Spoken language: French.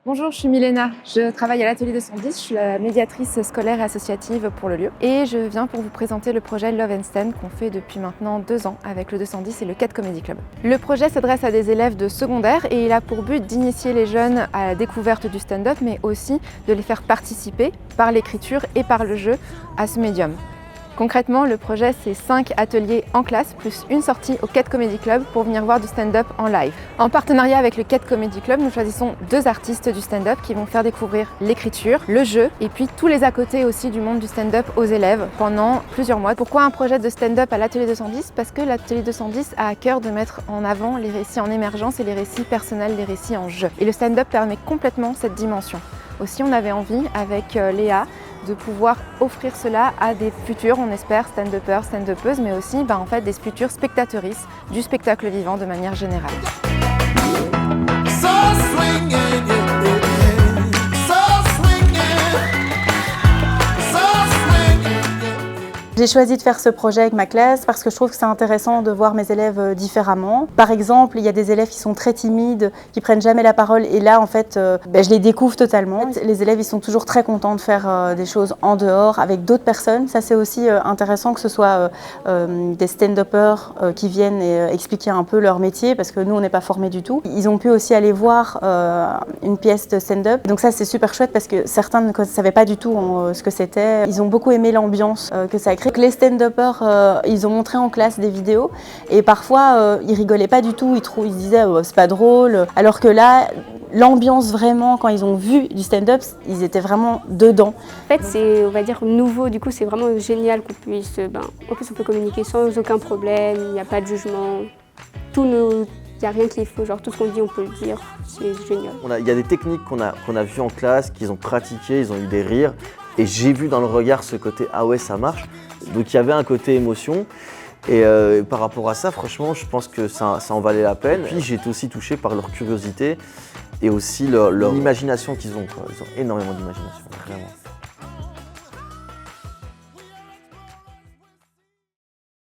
Bonjour, je suis Milena. Je travaille à l'atelier 210. Je suis la médiatrice scolaire et associative pour le lieu. Et je viens pour vous présenter le projet Love and Stand qu'on fait depuis maintenant 2 ans avec le 210 et le 4 Comedy Club. Le projet s'adresse à des élèves de secondaire et il a pour but d'initier les jeunes à la découverte du stand-up, mais aussi de les faire participer par l'écriture et par le jeu à ce médium. Concrètement, le projet, c'est 5 ateliers en classe, plus une sortie au 4 Comedy Club pour venir voir du stand-up en live. En partenariat avec le 4 Comedy Club, nous choisissons 2 artistes du stand-up qui vont faire découvrir l'écriture, le jeu et puis tous les à côté aussi du monde du stand-up aux élèves pendant plusieurs mois. Pourquoi un projet de stand-up à l'atelier 210? Parce que l'atelier 210 a à cœur de mettre en avant les récits en émergence et les récits personnels, les récits en jeu. Et le stand-up permet complètement cette dimension. Aussi, on avait envie, avec Léa, de pouvoir offrir cela à des futurs, on espère, stand-uppers, stand-uppeuses, mais aussi en fait, des futures spectatrices du spectacle vivant de manière générale. J'ai choisi de faire ce projet avec ma classe parce que je trouve que c'est intéressant de voir mes élèves différemment. Par exemple, il y a des élèves qui sont très timides, qui prennent jamais la parole et là en fait je les découvre totalement. Les élèves ils sont toujours très contents de faire des choses en dehors avec d'autres personnes. Ça c'est aussi intéressant que ce soit des stand-uppers qui viennent et expliquer un peu leur métier parce que nous on n'est pas formés du tout. Ils ont pu aussi aller voir une pièce de stand-up. Donc ça c'est super chouette parce que certains ne savaient pas du tout ce que c'était. Ils ont beaucoup aimé l'ambiance que ça a créé. Les stand-uppers, ils ont montré en classe des vidéos et parfois ils rigolaient pas du tout, ils se disaient c'est pas drôle, alors que là, l'ambiance vraiment, quand ils ont vu du stand-up, ils étaient vraiment dedans. En fait, c'est, on va dire, nouveau, du coup c'est vraiment génial qu'on puisse, en plus on peut communiquer sans aucun problème, il n'y a pas de jugement, il n'y a rien qu'il faut, genre tout ce qu'on dit on peut le dire, c'est génial. Il y a des techniques qu'on a vues en classe, qu'ils ont pratiquées, ils ont eu des rires et j'ai vu dans le regard ce côté ah ouais ça marche. Donc il y avait un côté émotion et par rapport à ça, franchement, je pense que ça en valait la peine. Puis j'ai été aussi touché par leur curiosité et aussi leur imagination qu'ils ont, quoi. Ils ont énormément d'imagination, vraiment.